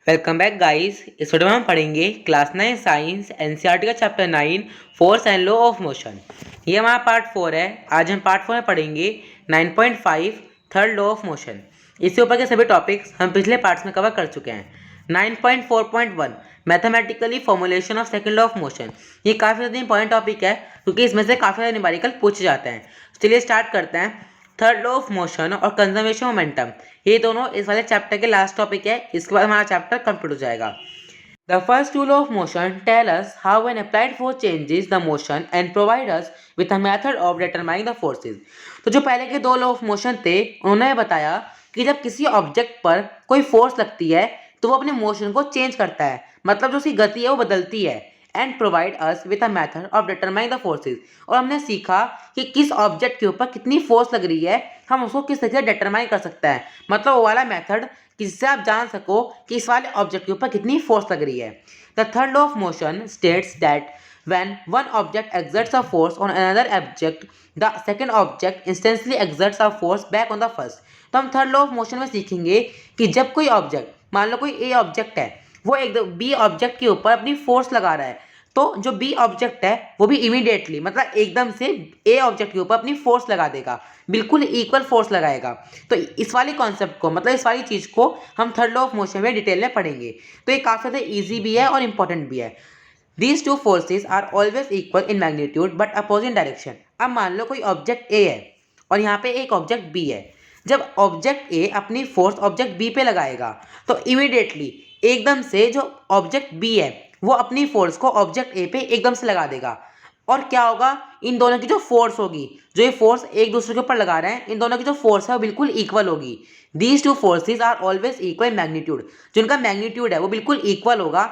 Welcome back guys. इस video में हम पढ़ेंगे क्लास 9 साइंस एनसीईआरटी का chapter 9 force and law of motion. ये हमारा पार्ट 4 है। आज हम पार्ट 4 में पढ़ेंगे 9.5 थर्ड लॉ ऑफ मोशन। इसके ऊपर के सभी टॉपिक्स हम पिछले पार्ट्स में कवर कर चुके हैं। 9.4.1 mathematically formulation of second law of motion. ये काफ़ी ज़्यादा इंपॉर्टेंट टॉपिक है क्योंकि इसमें से काफ़ी ज़्यादा न्यूमेरिकल पूछे जाते हैं। चलिए स्टार्ट करते हैं। थर्ड लॉ ऑफ मोशन और कंजर्वेशन मोमेंटम, ये दोनों इस वाले चैप्टर के लास्ट टॉपिक है। इसके बाद हमारा चैप्टर कंप्लीट हो जाएगा। The first two law of motion tell us how an applied force changes the motion and provide us with a method of determining the forces। तो जो पहले के दो लॉ ऑफ मोशन थे उन्होंने बताया कि जब किसी ऑब्जेक्ट पर कोई फोर्स लगती है तो वो अपने मोशन को चेंज करता है, मतलब जो उसकी गति है वो बदलती है। And provide us with a method of determining the forces, और हमने सीखा कि किस ऑब्जेक्ट के ऊपर कितनी फोर्स लग रही है, हम उसको किस तरीके से डिटरमाइन कर सकते हैं। मतलब वो वाला मेथड जिससे आप जान सको कि इस वाले ऑब्जेक्ट के ऊपर कितनी फोर्स लग रही है। The third law of motion states that when one object exerts a force on another object, the second object instantly exerts a force back on the first। तो हम थर्ड लॉ ऑफ मोशन में सीखेंगे कि जब कोई object, मान लो कोई ए object है, वो एक बी ऑब्जेक्ट के ऊपर अपनी फोर्स लगा रहा है, तो जो बी ऑब्जेक्ट है वो भी इमीडिएटली, मतलब एकदम से ए ऑब्जेक्ट के ऊपर अपनी फोर्स लगा देगा, बिल्कुल इक्वल फोर्स लगाएगा। तो इस वाली कॉन्सेप्ट को, मतलब इस वाली चीज़ को हम थर्ड लॉ ऑफ मोशन में डिटेल में पढ़ेंगे। तो ये काफ़ी ज़्यादा ईजी भी है और इंपॉर्टेंट भी है। These two forces are always equal in magnitude but opposite direction। अब मान लो कोई ऑब्जेक्ट ए है और यहाँ पे एक ऑब्जेक्ट बी है। जब ऑब्जेक्ट ए अपनी फोर्स ऑब्जेक्ट बी पे लगाएगा तो इमीडिएटली एकदम से जो ऑब्जेक्ट बी है वो अपनी फोर्स को ऑब्जेक्ट ए पे एकदम से लगा देगा। और क्या होगा, इन दोनों की जो फोर्स होगी, जो ये फोर्स एक दूसरे के ऊपर लगा रहे हैं, इन दोनों की जो फोर्स है वो बिल्कुल इक्वल होगी। These two forces are always equal in magnitude. जो इनका मैग्नीट्यूड है वो बिल्कुल इक्वल होगा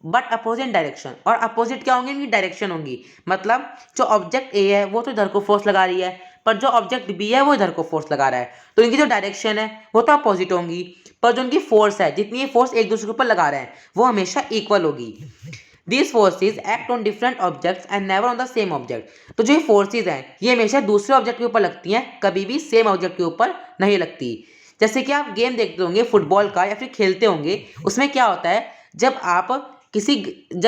बट अपोजिट डायरेक्शन। और अपोजिट क्या होंगे, इनकी डायरेक्शन होंगी। मतलब जो ऑब्जेक्ट ए है वो तो इधर को फोर्स लगा रही है, पर जो ऑब्जेक्ट बी है वो इधर को फोर्स लगा रहा है, तो इनकी जो डायरेक्शन है वो तो अपोजिट होंगी, पर जो इनकी फोर्स है, जितनी ये फोर्स एक दूसरे के ऊपर लगा रहे हैं, वो हमेशा इक्वल होगी। These forces act on different objects and never on the same object। तो जो ये फोर्सेज हैं ये हमेशा दूसरे ऑब्जेक्ट के ऊपर लगती हैं, कभी भी सेम ऑब्जेक्ट के ऊपर नहीं लगती। जैसे कि आप गेम देखते होंगे फुटबॉल का या फिर खेलते होंगे, उसमें क्या होता है, जब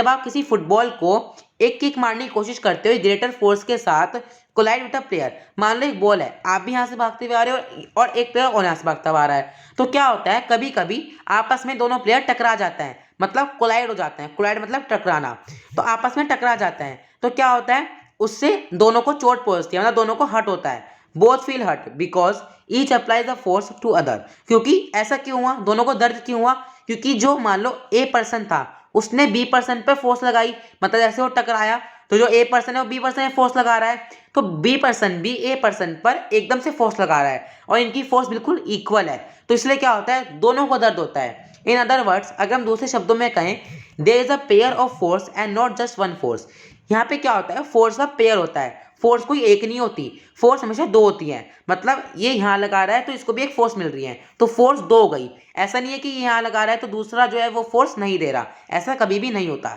आप किसी फुटबॉल को एक किक मारने की कोशिश करते हो ग्रेटर फोर्स के साथ, कोलाइड विद अ प्लेयर। मान लो एक बॉल है, आप भी यहाँ से भागते हुए आ रहे हो और एक प्लेयर और यहाँ से भागता हुआ आ रहा है, तो क्या होता है, कभी कभी आपस में दोनों प्लेयर टकरा जाते हैं, मतलब कोलाइड हो जाते हैं। कोलाइड मतलब टकराना। तो आपस में टकरा जाते हैं तो क्या होता है, उससे दोनों को चोट पहुंचती है, मतलब दोनों को हर्ट होता है। Both feel hurt because each applies the force to other. क्योंकि ऐसा क्यों हुआ, दोनों को दर्द क्यों हुआ, क्योंकि जो मान लो ए पर्सन था उसने बी पर्सन पे फोर्स लगाई, मतलब जैसे वो टकराया तो जो ए पर्सन है वो बी पर्सन में फोर्स लगा रहा है, तो बी पर्सन भी ए पर्सन पर एकदम से फोर्स लगा रहा है और इनकी फोर्स बिल्कुल इक्वल है, तो इसलिए क्या होता है, दोनों को दर्द होता है। इन अदर वर्ड्स, अगर हम दूसरे शब्दों में कहें, there is a pair of force and not just one force. यहाँ पे क्या होता है, फोर्स का पेयर होता है, फोर्स कोई एक नहीं होती, फोर्स हमेशा दो होती है। मतलब ये यहाँ लगा रहा है तो इसको भी एक फोर्स मिल रही है, तो फोर्स दो हो गई। ऐसा नहीं है कि यहाँ लगा रहा है तो दूसरा जो है वो फोर्स नहीं दे रहा, ऐसा कभी भी नहीं होता।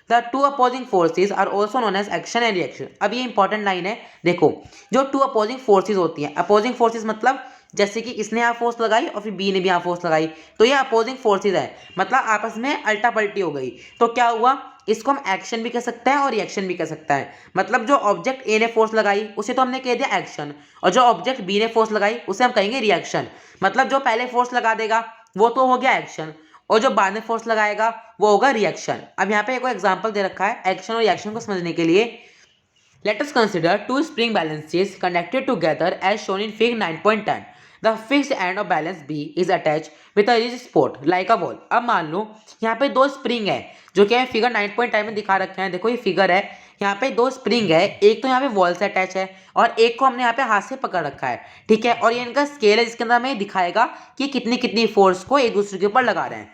The two opposing forces are also known as action and reaction. अब ये इंपॉर्टेंट लाइन है, देखो, जो टू अपोजिंग फोर्सेज होती हैं, अपोजिंग फोर्सेज मतलब जैसे कि इसने यहाँ फोर्स लगाई और फिर बी ने भी यहाँ फोर्स लगाई, तो ये अपोजिंग फोर्सेज है, मतलब आपस में अल्टा पल्टी हो गई, तो क्या हुआ, इसको हम एक्शन भी कह सकते हैं और रिएक्शन भी कह सकते हैं। मतलब जो ऑब्जेक्ट ए ने फोर्स लगाई उसे तो हमने कह दिया एक्शन, और जो ऑब्जेक्ट बी ने फोर्स लगाई उसे हम कहेंगे रिएक्शन। मतलब जो पहले फोर्स लगा देगा वो तो हो गया एक्शन, और जो बाद में फोर्स लगाएगा वो होगा रिएक्शन। अब यहाँ पे एक एग्जांपल दे रखा है एक्शन और रिएक्शन को समझने के लिए। Let us consider two spring balances connected together as shown in fig 9.10। The fixed end of balance B is attached with a rigid support like a wall। अब मान लो यहाँ पे दो स्प्रिंग है जो कि फिगर 9.10 में दिखा रखे हैं। देखो ये फिगर है, यहाँ पे दो स्प्रिंग है, एक तो यहाँ पे वॉल से अटैच है और एक को हमने यहाँ पे हाथ से पकड़ रखा है, ठीक है। और ये इनका स्केल है जिसके अंदर हमें दिखाएगा कि कितनी कितनी फोर्स को एक दूसरे के ऊपर लगा रहे हैं,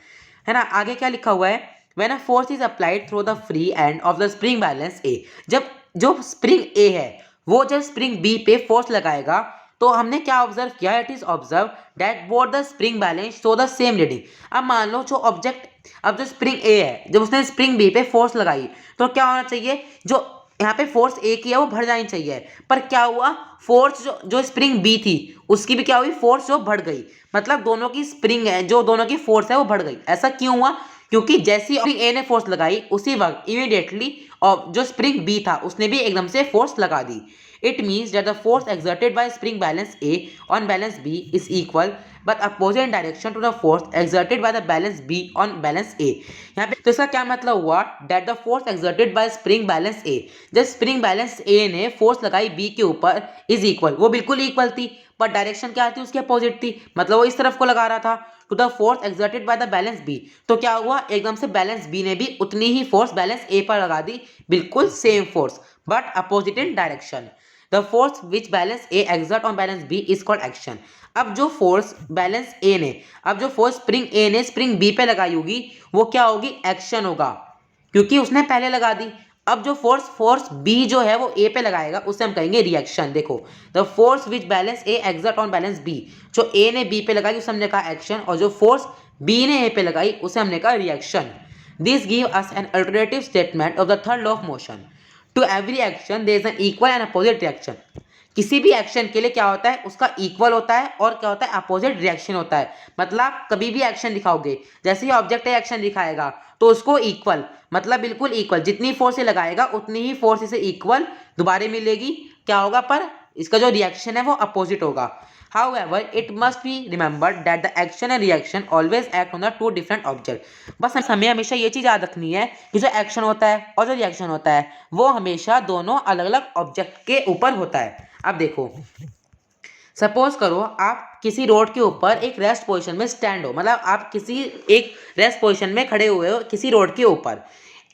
है ना। आगे क्या लिखा हुआ है, when a force is applied through the free end of the spring balance A। जब जो स्प्रिंग ए है वो जब स्प्रिंग बी पे फोर्स लगाएगा तो हमने क्या ऑब्जर्व किया, it is observe that both the spring balance show the same reading. अब मान लो जो ऑब्जेक्ट, अब जो स्प्रिंग ए है जब उसने स्प्रिंग बी पे फोर्स लगाई तो क्या होना चाहिए, जो यहाँ पे फोर्स ए की है वो बढ़ जानी चाहिए, पर क्या हुआ, फोर्स जो स्प्रिंग बी थी उसकी भी क्या हुई, फोर्स जो बढ़ गई, मतलब दोनों की स्प्रिंग है, जो दोनों की फोर्स है वो बढ़ गई। ऐसा क्यों हुआ, क्योंकि जैसी स्प्रिंग ए ने फोर्स लगाई उसी वक्त इमीडिएटली और जो स्प्रिंग बी था उसने भी एकदम से फोर्स लगा दी। It means that the force exerted by spring balance A on balance B is equal but opposite in direction to the force exerted by the balance B on balance A। यहाँ पे तो इसका क्या मतलब हुआ, that the force exerted by spring balance A, जब spring balance A ने force लगाई B के ऊपर is equal, वो बिल्कुल इक्वल थी, पर डायरेक्शन क्या थी, उसके अपोजिट थी, मतलब वो इस तरफ को लगा रहा था, to the force exerted by the balance B. तो क्या हुआ, एकदम से बैलेंस बी ने भी उतनी ही फोर्स बैलेंस ए पर लगा दी, बिल्कुल same force but opposite in direction. The force which balance A exert on balance B is called action. अब जो फोर्स बैलेंस ए ने, अब जो फोर्स स्प्रिंग ए ने स्प्रिंग बी पे लगाई होगी वो क्या होगी, एक्शन होगा, क्योंकि उसने पहले लगा दी। अब जो फोर्स बी जो है वो ए पे लगाएगा उसे हम कहेंगे रिएक्शन। देखो, the force which balance A exert on balance B, जो ए ने बी पे लगाई उसे हमने कहा एक्शन, और जो फोर्स बी ने ए पे लगाई उसे हमने कहा reaction. This give us an alternative statement of the third law of motion. To every action there is an equal and opposite reaction. किसी भी एक्शन के लिए क्या होता है, उसका इक्वल होता है और क्या होता है, अपोजिट रिएक्शन होता है। मतलब कभी भी एक्शन दिखाओगे, जैसे ही ऑब्जेक्ट एक्शन दिखाएगा तो उसको इक्वल, मतलब बिल्कुल इक्वल, जितनी फोर्स से लगाएगा उतनी ही फोर्स इसे इक्वल दोबारा मिलेगी, क्या होगा, पर इसका जो रिएक्शन है वो अपोजिट होगा। However, it must be remembered that the action and reaction always act on the two different objects। बस हमें हमेशा ये चीज़ याद रखनी है कि जो एक्शन होता है और जो रिएक्शन होता है वो हमेशा दोनों अलग अलग ऑब्जेक्ट के ऊपर होता है। अब देखो, सपोज करो आप किसी रोड के ऊपर एक रेस्ट पोजीशन में स्टैंड हो, मतलब आप किसी एक रेस्ट पोजीशन में खड़े हुए हो किसी रोड के ऊपर,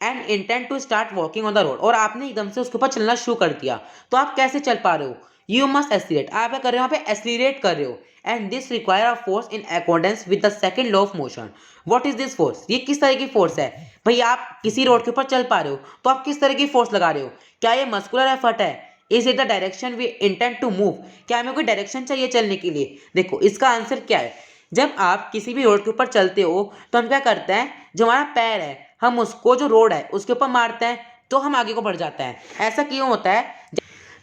and intent to start walking on the road, और आपने एकदम से उसके ऊपर चलना शुरू कर दिया, तो आप कैसे चल पा रहे हो, यू मस्ट एसिलेट, आप क्या कर रहे हो, यहाँ पे एसिलेट कर रहे हो, and this require a force in accordance with the second law of motion. What is this force, ये किस तरह की फोर्स है भाई, आप किसी रोड के ऊपर चल पा रहे हो तो आप किस तरह की फोर्स लगा रहे हो, क्या ये मस्कुलर एफर्ट है, is it the direction we intent to move, क्या हमें कोई डायरेक्शन चाहिए चलने के लिए। देखो इसका आंसर क्या है, जब आप किसी भी रोड के ऊपर चलते हो तो हम क्या करते हैं, जो हमारा पैर है हम उसको जो रोड है उसके ऊपर मारते हैं तो हम आगे को बढ़ जाते हैं। ऐसा क्यों होता है,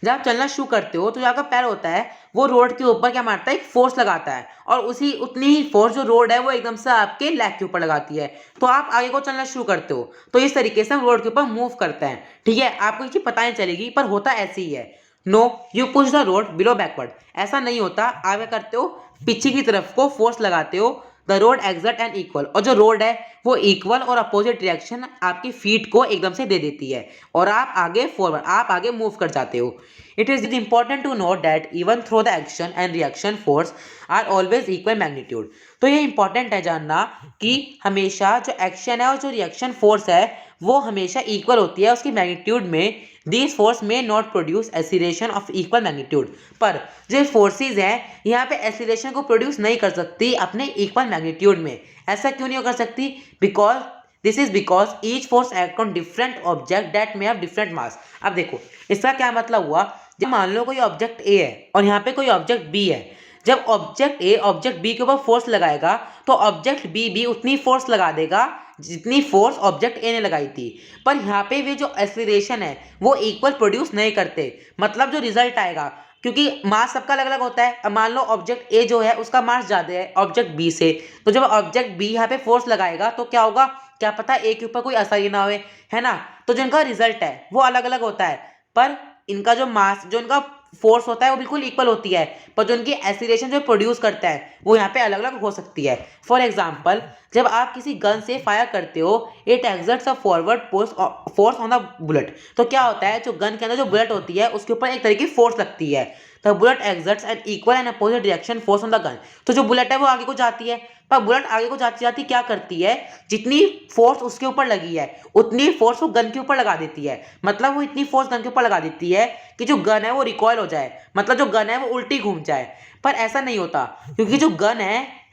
जब आप चलना शुरू करते हो तो जो आपका पैर होता है वो रोड के ऊपर क्या मारता है, एक फोर्स लगाता है, और उसी उतनी ही फोर्स जो रोड है वो एकदम से आपके लेग के ऊपर लगाती है, तो आप आगे को चलना शुरू करते हो। तो इस तरीके से हम रोड के ऊपर मूव करते हैं। ठीक है, आपको ये चीज पता नहीं चलेगी पर होता ऐसे ही है। No you push the road below backward, ऐसा नहीं होता, आप क्या करते हो, पीछे की तरफ को फोर्स लगाते हो, the road exert and equal, और जो रोड है वो इक्वल और अपोजिट रिएक्शन आपकी फीट को एकदम से दे देती है और आप आगे फॉरवर्ड, आप आगे मूव कर जाते हो। It is important to note that even through the action and reaction force are always equal magnitude. तो ये इंपॉर्टेंट है जानना कि हमेशा जो एक्शन है और जो रिएक्शन फोर्स है वो हमेशा इक्वल होती है उसकी मैग्नीट्यूड में। This force may not produce acceleration of equal magnitude, पर जो फोर्सेज हैं यहाँ पे एसिलेशन को प्रोड्यूस नहीं कर सकती अपने इक्वल मैग्नीट्यूड में। ऐसा क्यों नहीं कर सकती, because this is because each force act on different object that may have different mass. अब देखो इसका क्या मतलब हुआ, जब मान लो कोई ऑब्जेक्ट ए है और यहाँ पे कोई ऑब्जेक्ट बी है, जब ऑब्जेक्ट ए ऑब्जेक्ट बी के ऊपर फोर्स लगाएगा तो ऑब्जेक्ट बी भी उतनी फोर्स लगा देगा जितनी फोर्स ऑब्जेक्ट ए ने लगाई थी, पर यहाँ पे भी जो एक्सीलरेशन है वो इक्वल प्रोड्यूस नहीं करते। मतलब जो रिजल्ट आएगा, क्योंकि मास सबका अलग अलग होता है, अब मान लो ऑब्जेक्ट ए जो है उसका मास ज़्यादा है ऑब्जेक्ट बी से, तो जब ऑब्जेक्ट बी यहाँ पे फोर्स लगाएगा तो क्या होगा, क्या पता ए के ऊपर कोई असर ही ना हो, है ना। तो जो इनका रिजल्ट है वो अलग अलग होता है, पर इनका जो मास, जो इनका फोर्स होता है वो बिल्कुल इक्वल होती है, पर जो उनकी एक्सीलरेशन जो प्रोड्यूस करता है वो यहाँ पे अलग अलग हो सकती है। फॉर एग्जांपल, जब आप किसी गन से फायर करते हो, it exerts a forward force on the bullet, तो क्या होता है, जो गन के अंदर जो बुलेट होती है उसके ऊपर एक तरह की फोर्स लगती है, तो bullet exerts an equal and opposite reaction force on the gun. तो जो बुलेट है वो आगे को जाती है, पर बुलेट आगे को जाती जाती क्या करती है, जितनी फोर्स उसके ऊपर लगी है उतनी फोर्स वो गन के ऊपर लगा देती है, मतलब वो इतनी फोर्स गन के ऊपर लगा देती है कि जो गन है वो रिकॉयल हो जाए, मतलब जो गन है वो उल्टी घूम जाए। पर ऐसा नहीं होता, क्योंकि जो gun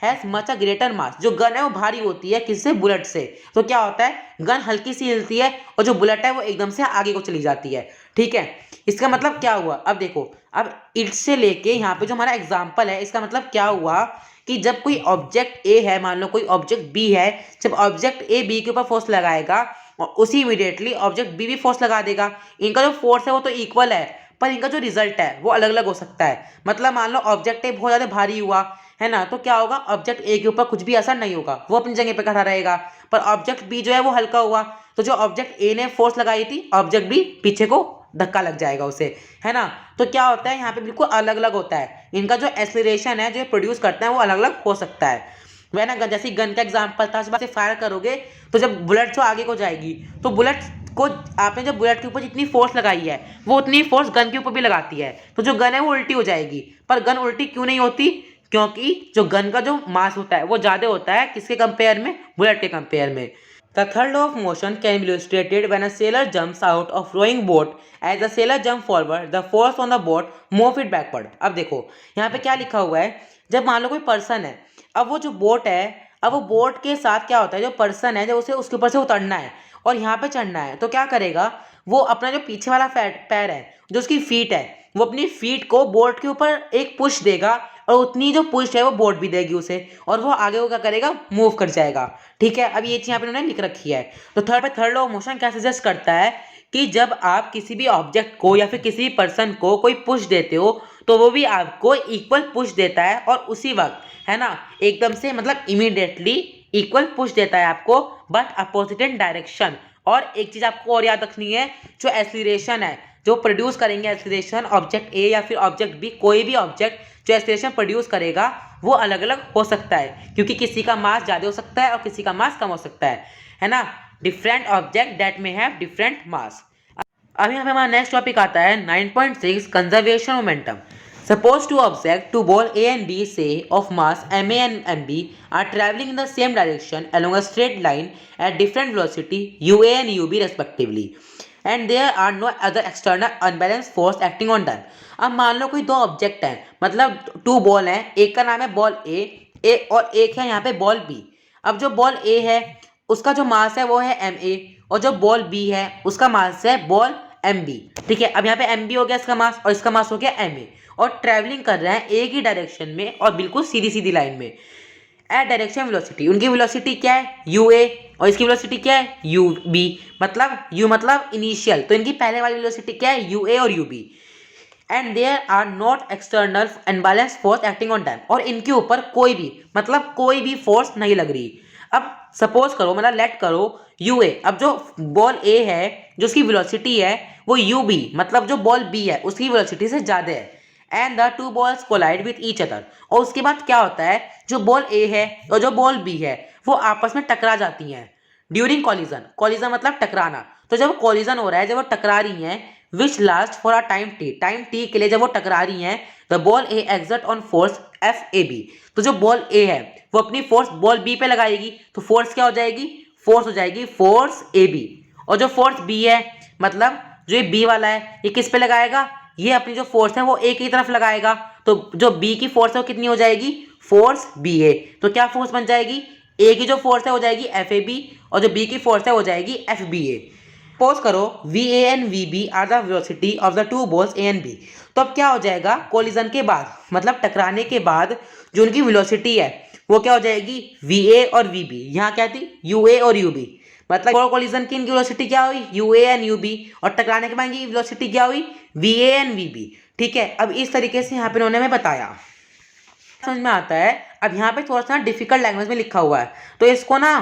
has much a greater mass, जो गन है वो भारी होती है किससे, बुलेट से, तो क्या होता है, गन हल्की सी हिलती है और जो बुलेट है वो एकदम से आगे को चली जाती है। ठीक है, इसका मतलब क्या हुआ, अब देखो, अब इट से लेके यहाँ पे जो हमारा एग्जाम्पल है इसका मतलब क्या हुआ कि जब कोई ऑब्जेक्ट ए है, मान लो कोई ऑब्जेक्ट बी है, जब ऑब्जेक्ट ए बी के ऊपर फोर्स लगाएगा और उसी इमीडिएटली ऑब्जेक्ट बी भी फोर्स लगा देगा। इनका जो फोर्स है वो तो इक्वल है, पर इनका जो रिजल्ट है वो अलग अलग हो सकता है। मतलब मान लो ऑब्जेक्ट ए बहुत ज़्यादा भारी हुआ है ना, तो क्या होगा, ऑब्जेक्ट ए के ऊपर कुछ भी असर नहीं होगा, वो अपनी जगह पे खड़ा रहेगा। पर ऑब्जेक्ट बी जो है वो हल्का हुआ, तो जो ऑब्जेक्ट ए ने फोर्स लगाई थी, ऑब्जेक्ट बी पीछे को धक्का लग जाएगा उसे, है ना। तो क्या होता है यहाँ पे बिल्कुल अलग अलग होता है, इनका जो एक्सीलरेशन है जो प्रोड्यूस करता है वो अलग अलग हो सकता है। वह ना जैसे गन का एग्जाम्पल था, से फायर करोगे तो जब बुलेट जो आगे को जाएगी, तो बुलेट को आपने जब बुलेट के ऊपर जितनी फोर्स लगाई है वो उतनी फोर्स गन के ऊपर भी लगाती है, तो जो गन है वो उल्टी हो जाएगी। पर गन उल्टी क्यों नहीं होती, क्योंकि जो गन का जो मास होता है वो ज़्यादा होता है किसके कंपेयर में, बुलेट के कंपेयर में। The third law of motion can be illustrated when a sailor jumps out of rowing boat. As the sailor jump forward, the force on the boat move it backward. अब देखो यहाँ पे क्या लिखा हुआ है, जब मान लो कोई पर्सन है, अब वो जो बोट है, अब वो बोट के साथ क्या होता है, जो पर्सन है जब उसे उसके ऊपर से उतरना है और यहाँ पे चढ़ना है, तो क्या करेगा, वो अपना जो पीछे वाला पैर है, जो उसकी फीट है, वो अपनी फीट को बोट के ऊपर एक पुश देगा और उतनी जो पुश है वो बोट भी देगी उसे, और वो आगे वो क्या करेगा, मूव कर जाएगा। ठीक है, अब ये चीज़ यहाँ पे उन्होंने लिख रखी है। तो थर्ड लॉ ऑफ मोशन क्या सजेस्ट करता है कि जब आप किसी भी ऑब्जेक्ट को या फिर किसी भी पर्सन को कोई पुश देते हो तो वो भी आपको इक्वल पुश देता है, और उसी वक्त, है ना, एकदम से मतलब इमीडिएटली इक्वल पुश देता है आपको, बट अपोजिट इन डायरेक्शन। और एक चीज़ आपको और याद रखनी है, जो एक्सीलरेशन है जो प्रोड्यूस करेंगे एक्सीलरेशन ऑब्जेक्ट ए या फिर ऑब्जेक्ट बी, कोई भी ऑब्जेक्ट जो एक्सीलरेशन प्रोड्यूस करेगा वो अलग अलग हो सकता है, क्योंकि किसी का मास ज़्यादा हो सकता है और किसी का मास कम हो सकता है ना। Different object that may have different mass. अब यहाँ पे हमारा नेक्स्ट टॉपिक आता है 9.6 conservation momentum. Suppose two objects, two ball A and B, say of mass ma and mb, are traveling in the same direction along a straight line at different velocity ua and ub respectively, and there are no other external unbalanced force acting on them. अब मान लो कोई दो object हैं, मतलब to ball हैं, एक का नाम है बॉल ए और एक है यहाँ पे बॉल बी। अब जो बॉल ए है उसका जो मास है वो है एम ए, और जो बॉल बी है उसका मास है बॉल एम बी। ठीक है, अब यहाँ पे एम बी हो गया इसका मास और इसका मास हो गया एम ए, और ट्रैवलिंग कर रहे हैं एक ही डायरेक्शन में और बिल्कुल सीधी सीधी लाइन में। एट डायरेक्शन वेलोसिटी, उनकी वेलोसिटी क्या है, यू ए, और इसकी वेलोसिटी क्या है, यू बी। मतलब यू मतलब इनिशियल, तो इनकी पहले वाली वेलोसिटी क्या है, यू ए और you B. And there are not external unbalance force acting on them, और इनके ऊपर कोई भी मतलब कोई भी फोर्स नहीं लग रही। अब सपोज करो, मतलब लेट करो यू ए, अब जो बॉल ए है जो उसकी वेलोसिटी है वो यू बी, मतलब जो बॉल बी है उसकी वेलोसिटी से ज़्यादा है, and the two balls collide with each other. और उसके बाद क्या होता है, जो बॉल ए है और जो बॉल बी है वो आपस में टकरा जाती हैं ड्यूरिंग कॉलिजन। कॉलिजन मतलब टकराना। तो जब कॉलिजन हो रहा है, जब वो टकरा रही हैं, which last for a time T, time T के लिए जब वो टकरा रही हैं, the ball A exert on force F A B. तो जो बॉल ए है वो अपनी फोर्स बॉल बी पे लगाएगी, तो फोर्स क्या हो जाएगी, फोर्स हो जाएगी फोर्स ए बी। और जो फोर्स बी है, मतलब जो ये बी वाला है, ये किस पे लगाएगा, ये अपनी जो फोर्स है वो ए की तरफ लगाएगा, तो जो बी की फोर्स है वो कितनी हो जाएगी, फोर्स बी ए। तो क्या फोर्स बन जाएगी, ए की जो फोर्स है हो जाएगी एफ ए बी, और जो बी की फोर्स है हो जाएगी एफ बी ए। सपोज करो v A and v B are the velocity of the two balls A and B. तो अब क्या हो जाएगा, कोलिजन के बाद मतलब टकराने के बाद जो उनकी वेलोसिटी है वो क्या हो जाएगी, वी ए और वी बी। यहाँ क्या थी, यू ए और यू बी। मतलब कोलिजन की इनकी वेलोसिटी क्या हुई, u A and you B, और टकराने के बाद इनकी वेलोसिटी क्या हुई, v A and v B. ठीक है, अब इस तरीके से यहाँ पे उन्होंने हमें बताया, समझ में आता है। अब यहाँ पे थोड़ा सा डिफिकल्ट लैंग्वेज में लिखा हुआ है, तो इसको ना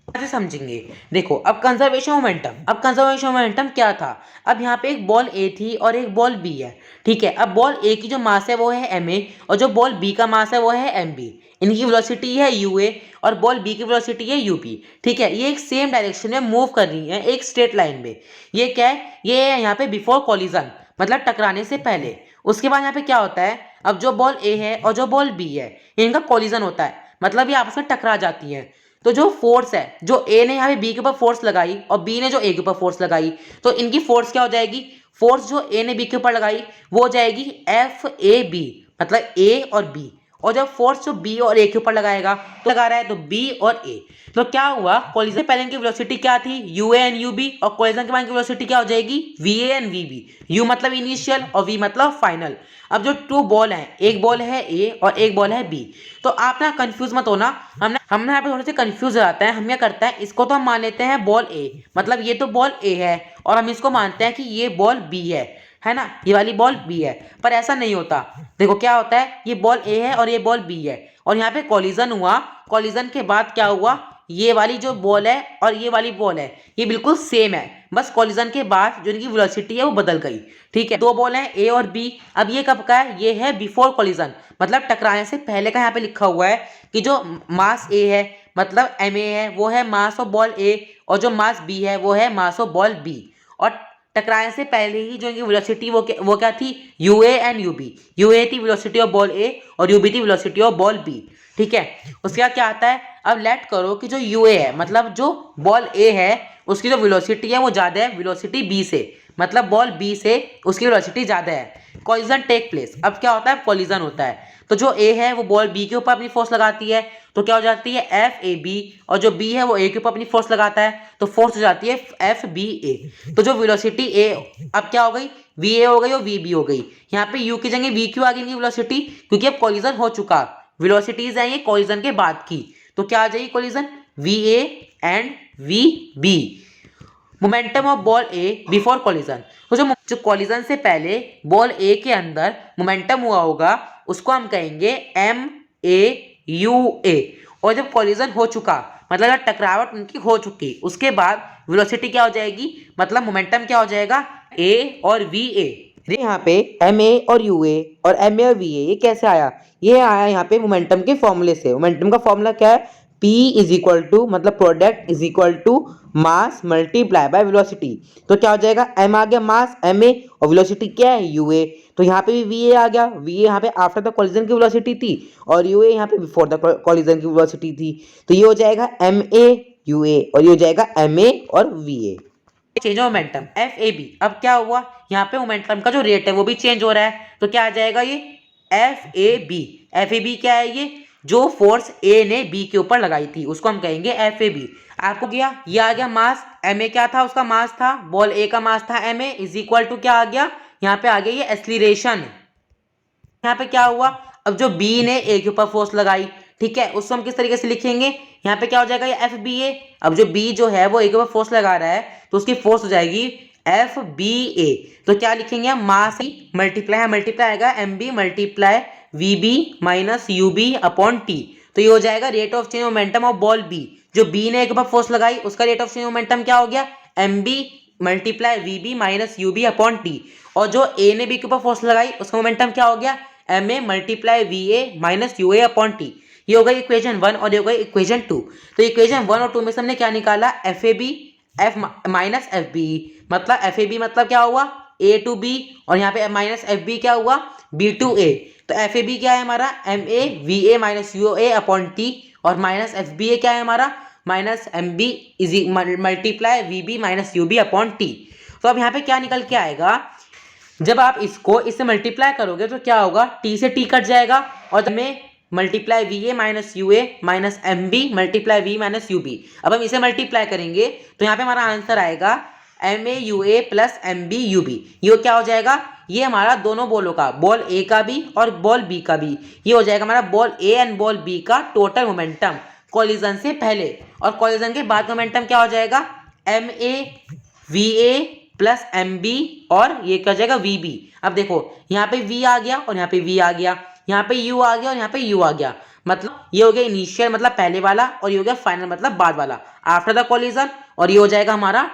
कैसे समझेंगे। देखो अब कंजर्वेशन मोमेंटम, अब कंजर्वेशन मोमेंटम क्या था, अब यहाँ पे एक बॉल ए थी और एक बॉल बी है। ठीक है, अब बॉल ए की जो मास है वो है एम ए, और जो बॉल बी का मास है वो है एम बी। इनकी वेलोसिटी है यू ए और बॉल बी की वेलोसिटी है यू बी। ठीक है, ये एक सेम डायरेक्शन में मूव कर रही है, एक स्ट्रेट लाइन में। ये क्या है, ये है यहाँ पे बिफोर कॉलिजन, मतलब टकराने से पहले। उसके बाद यहाँ पे क्या होता है, अब जो बॉल ए है और जो बॉल बी है इनका कॉलिजन होता है, मतलब ये आपस में टकरा जाती हैं। तो जो फोर्स है, जो ए ने यहाँ पे बी के ऊपर फोर्स लगाई और बी ने जो ए के ऊपर फोर्स लगाई, तो इनकी फोर्स क्या हो जाएगी, फोर्स जो ए ने बी के ऊपर लगाई वो हो जाएगी एफ ए बी, मतलब ए और बी, और जब फोर्स जो बी और ए के ऊपर लगाएगा तो लगा रहा है तो बी और ए, तो क्या हुआ, कोलिजन पहले की वेलोसिटी क्या थी, you A and you B, और कोलिजन के बाद की वेलोसिटी क्या हो जाएगी, v A and v B. U मतलब इनिशियल और वी मतलब फाइनल। अब जो टू बॉल हैं, एक बॉल है ए और एक बॉल है बी, तो आप ना कंफ्यूज मत होना, हम यहाँ पे थोड़े से कंफ्यूज हो जाते हैं। हम क्या करते हैं, इसको तो हम मान लेते हैं बॉल ए, मतलब ये तो बॉल ए है और हम इसको मानते हैं कि ये बॉल बी है ना, ये वाली बॉल बी है, पर ऐसा नहीं होता। देखो क्या होता है, ये बॉल ए है और ये बॉल बी है, और यहाँ पे कॉलिजन हुआ, कॉलिजन के बाद क्या हुआ, ये वाली जो बॉल है और ये वाली बॉल है ये बिल्कुल सेम है, बस कॉलिजन के बाद जो इनकी वेलोसिटी है वो बदल गई। ठीक है, दो बॉल हैं ए और बी। अब ये कब का है, ये है बिफोर कॉलिजन, मतलब टकराने से पहले का। यहाँ पे लिखा हुआ है कि जो मास ए है मतलब एम ए है वो है मास ऑफ बॉल ए, और जो मास बी है वो है मास ऑफ बॉल बी, और टकराने से पहले ही जो इनकी वेलोसिटी वो क्या थी, you A and you B. U A थी वेलोसिटी ऑफ बॉल ए और यू बी थी वेलोसिटी ऑफ बॉल बी। ठीक है, उसके बाद क्या आता है, अब लेट करो कि जो यू ए है मतलब जो बॉल ए है उसकी जो वेलोसिटी है वो ज़्यादा है वेलोसिटी बी से, मतलब बॉल बी से उसकी वेलोसिटी ज़्यादा है। कॉलिजन टेक प्लेस, अब क्या होता है, कॉलिजन होता है, तो जो ए है वो बॉल बी के ऊपर अपनी फोर्स लगाती है, तो क्या हो जाती है एफ ए बी, और जो बी है वो ए के ऊपर अपनी फोर्स लगाता है, तो फोर्स हो जाती है एफ बी ए। तो जो वेलोसिटी ए अब क्या हो गई, वी ए हो गई और वी बी हो गई। यहाँ पे यू की जगह वी क्यों आ गई इनकी वेलोसिटी, क्योंकि अब कॉलिजन हो चुका, वेलोसिटीज हैं ये कॉलिजन के बाद की, तो क्या आ जाएगी collision, v A and v B. Momentum of ball A before collision, तो जो कॉलिजन से पहले बॉल ए के अंदर मोमेंटम हुआ होगा उसको हम कहेंगे एम ए यू ए, और जब कॉलिजन हो चुका मतलब जब टकरावट उनकी हो चुकी उसके बाद वेलोसिटी क्या हो जाएगी, मतलब मोमेंटम क्या हो जाएगा, ए और वी ए। यहाँ पे एम ए और यू ए और एम ए और वी ए ये कैसे आया, ये आया यहाँ पे मोमेंटम के फॉर्मूले से। मोमेंटम का फॉर्मूला क्या है, P इज इक्वल टू मतलब product is equal to mass multiply by velocity. तो क्या हो जाएगा, m आ गया मास m a और वेलोसिटी क्या है u a, तो यहाँ पे भी v a आ गया, v a यहाँ पे आफ्टर द कॉलिजन की वेलोसिटी थी और u a यहाँ पे बिफोर द कॉलिजन की वेलोसिटी थी, तो ये हो जाएगा m a u a और ये हो जाएगा m a और v a। Change of momentum F A B, अब क्या हुआ, यहाँ पे मोमेंटम का जो रेट है वो भी चेंज हो रहा है, तो क्या आ जाएगा ये F A B. F A B क्या है, ये जो फोर्स ए ने बी के ऊपर लगाई थी उसको हम कहेंगे एफ ए बी। आपको क्या ये आ गया मास, एम ए क्या था, उसका मास था, बॉल ए का मास था m A, is equal to क्या आ गया, यहाँ पे आ गया ये एक्सीलरेशन। यहाँ पे क्या हुआ, अब जो बी ने ए के ऊपर फोर्स लगाई, ठीक है, उसको हम किस तरीके से लिखेंगे, यहाँ पे क्या हो जाएगा ये एफ बी ए। अब जो बी जो है वो ए के ऊपर फोर्स लगा रहा है तो उसकी फोर्स हो जाएगी एफ बी ए, तो क्या लिखेंगे हम, मास मल्टीप्लाई मल्टीप्लाई आएगा m B multiply we B minus you B upon T, तो ये हो जाएगा rate of change momentum of ball B. जो बी ने एक बार फोर्स लगाई उसका रेट ऑफ चेंज मोमेंटम क्या हो गया, m B multiply we B minus you B upon T, और जो ए ने बी के ऊपर फोर्स लगाई उसका मोमेंटम क्या हो गया, m A multiply we A minus you A upon t. ये हो गई इक्वेशन 1 और ये हो गई इक्वेशन 2। तो इक्वेशन 1 और 2 में से हमने क्या निकाला, F A B F minus F B, मतलब एफ ए बी मतलब क्या हुआ ए टू बी, और यहाँ पे माइनस एफ बी क्या हुआ बी टू ए। तो एफ ए बी क्या है हमारा, M A V A minus you A upon T, और माइनस एफ बी ए क्या है हमारा, minus M B is multiply we B minus you B upon T. तो अब यहाँ पे क्या निकल के आएगा, जब आप इससे मल्टीप्लाई करोगे तो क्या होगा, टी से टी कट जाएगा और हमें multiply we A minus you A minus M B multiply V minus you B. अब हम इसे मल्टीप्लाई करेंगे तो यहाँ पे हमारा आंसर आएगा M A U A plus M B U B. ये क्या हो जाएगा, ये हमारा दोनों बॉलों का, बॉल ए का भी और बॉल बी का भी, ये हो जाएगा हमारा ball A and ball B का टोटल मोमेंटम कॉलिजन से पहले, और कॉलिजन के बाद मोमेंटम क्या हो जाएगा, M A V A plus M B और ये क्या हो जाएगा वी बी। अब देखो यहाँ पे v आ गया और यहाँ पे v आ गया, यहाँ पे u आ गया और यहाँ पे u आ गया, मतलब ये हो गया इनिशियल मतलब पहले वाला, और ये हो गया फाइनल मतलब बाद वाला आफ्टर द कॉलिजन, और ये हो जाएगा हमारा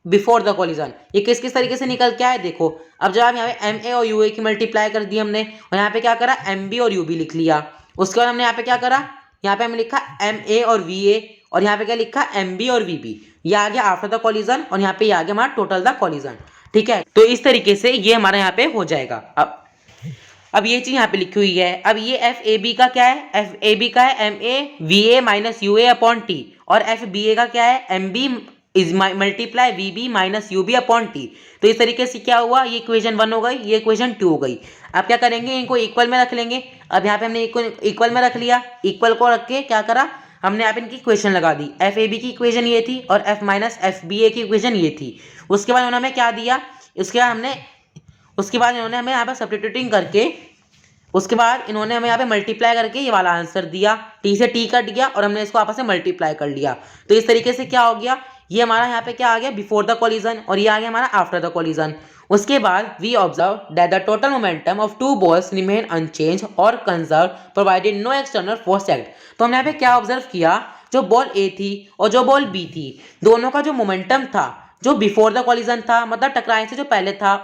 बिफोर द कॉलिजन। ये किस किस तरीके से निकल के आए देखो, अब जब यहाँ पे एम ए और यू ए की मल्टीप्लाई कर दी हमने और यहाँ पे क्या करा एम बी और यू बी लिख लिया, उसके बाद हमने यहाँ पे क्या करा, यहाँ पे हमने लिखा एम ए और वी ए, और यहाँ पे क्या लिखा एम बी और वी बी, ये आ गया आफ्टर द कॉलिजन और यहाँ पे ये आ गया हमारा टोटल द कॉलिजन। ठीक है, तो इस तरीके से ये हमारा यहाँ पे हो जाएगा। अब ये चीज यहाँ पे लिखी हुई है। अब ये एफ ए बी का क्या है, एफ ए बी का है M A V A minus you A upon T, और एफ बी ए का क्या है M B is multiply we B minus you B upon T. तो इस तरीके से क्या हुआ, ये इक्वेशन 1 हो गई, ये इक्वेशन 2 हो गई। अब क्या करेंगे, इनको इक्वल में रख लेंगे। अब यहाँ पे हमने इक्वल में रख लिया, इक्वल को रख के क्या करा हमने यहाँ पे इनकी इक्वेशन लगा दी। एफ ए बी की इक्वेशन ये थी और एफ माइनस एफ बी ए की इक्वेशन ये थी। उसके बाद उन्होंने हमें क्या दिया, उसके बाद इन्होंने हमें यहाँ पे सब्स्टिट्यूटिंग करके उसके बाद इन्होंने हमें यहाँ पे मल्टीप्लाई करके ये वाला आंसर दिया। टी से टी कट गया और हमने इसको आपस में मल्टीप्लाई कर लिया। तो इस तरीके से क्या हो गया, ये हमारा यहाँ पे क्या आ गया, बिफोर द कोलिजन, और ये आ गया हमारा आफ्टर द कोलिजन। उसके बाद we observe that the total momentum of two balls remain unchanged और conserve provided no external force act. तो हमने यहाँ पे क्या ऑब्जर्व किया, जो बॉल ए थी और जो बॉल बी थी, दोनों का जो मोमेंटम था, जो बिफोर द कोलिजन था मतलब टकराने से जो पहले था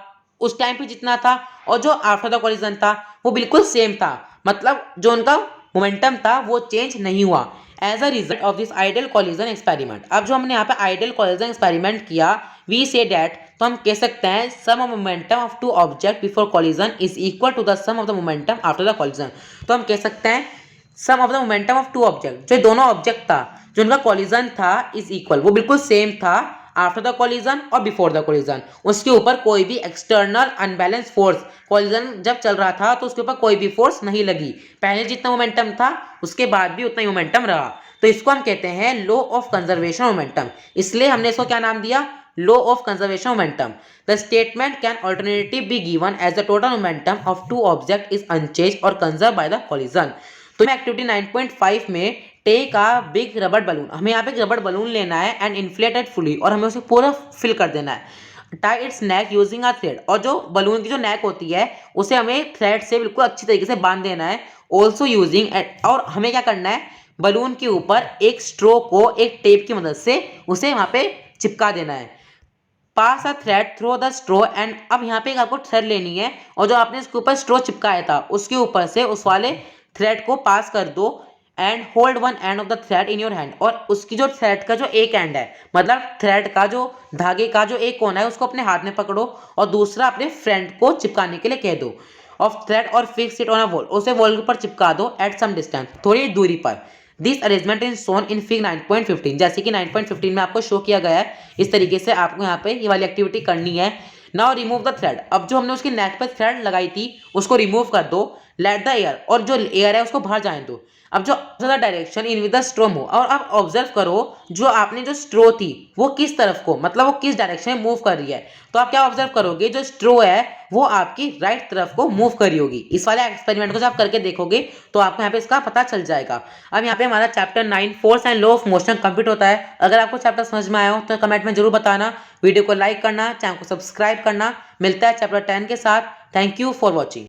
उस टाइम पे जितना था, और जो आफ्टर द कोलिजन था वो बिल्कुल सेम था, मतलब जो उनका मोमेंटम था वो चेंज नहीं हुआ। As a result of this ideal collision experiment, अब जो हमने यहाँ पे आइडियल कोलिजन एक्सपेरिमेंट किया, वी से डैट, तो हम कह सकते हैं sum of momentum of two object before collision is equal to the sum of the momentum after the collision. तो हम कह सकते हैं sum of the momentum of two object, जो दोनों ऑब्जेक्ट था जो उनका कोलिजन था इज इक्वल, वो बिल्कुल सेम था आफ्टर द कोलिजन और बिफोर द कोलिजन। उसके ऊपर कोई भी एक्सटर्नल अनबैलेंस फोर्स, कोलिजन जब चल रहा था तो उसके ऊपर कोई भी फोर्स नहीं लगी, पहले जितना मोमेंटम था उसके बाद भी उतना ही मोमेंटम रहा। तो इसको हम कहते हैं लॉ ऑफ कंजर्वेशन मोमेंटम, इसलिए हमने इसको क्या नाम दिया, law of conservation momentum. The statement can alternative be given as the total momentum of two object is unchange और कंजर्व बाय द कोलिजन। तो एक्टिविटी 9.5 में टेक का बिग रबड़ बलून, हमें यहाँ पे एक रबड़ बलून लेना है एंड इन्फ्लेटेड फुली, और हमें उसे पूरा फिल कर देना है। Tie it's neck using a thread, और जो बलून की जो नेक होती है उसे हमें थ्रेड से बिल्कुल अच्छी तरीके से बांध देना है। ऑल्सो यूजिंग, और हमें क्या करना है, बलून के ऊपर एक स्ट्रो को एक टेप की मदद से उसे वहाँ पे चिपका देना है। Pass a thread through the straw, and अब यहाँ पे आपको थ्रेड लेनी है और जो आपने इसके ऊपर स्ट्रो चिपकाया था उसके ऊपर से उस वाले थ्रेड को पास कर दो and hold one end of the thread in your hand, और उसकी जो थ्रेड का जो एक एंड है, मतलब थ्रेड का जो धागे का जो एक कोना है उसको अपने हाथ में पकड़ो और दूसरा अपने फ्रेंड को चिपकाने के लिए कह दो ऑफ थ्रेड, और fix it on a wall, उसे वॉल के ऊपर चिपका दो एट सम डिस्टेंस, थोड़ी दूरी पर। This arrangement is shown in fig 9.15, जैसे कि 9.15 में आपको शो किया गया है। इस तरीके से आपको यहाँ पे ये वाली एक्टिविटी करनी है। नाउ रिमूव द थ्रेड, अब जो हमने उसकी नेक पर थ्रेड लगाई थी उसको रिमूव कर दो। लेट द एयर, और जो एयर है उसको बाहर जाने दो। अब जो direction in with the straw move, और अब ऑब्जर्व करो जो आपने जो स्ट्रो थी वो किस तरफ को, मतलब वो किस डायरेक्शन में मूव कर रही है। तो आप क्या ऑब्जर्व करोगे, जो स्ट्रो है वो आपकी राइट तरफ को मूव कर रही होगी। इस वाले एक्सपेरिमेंट को जब आप करके देखोगे तो आपको यहाँ पे इसका पता चल जाएगा। अब यहाँ पे हमारा chapter 9 force and law of motion complete होता है। अगर आपको चैप्टर समझ में आया हो तो कमेंट में जरूर बताना, वीडियो को लाइक करना, चैनल को सब्सक्राइब करना। मिलता है चैप्टर 10 के साथ। Thank you for watching.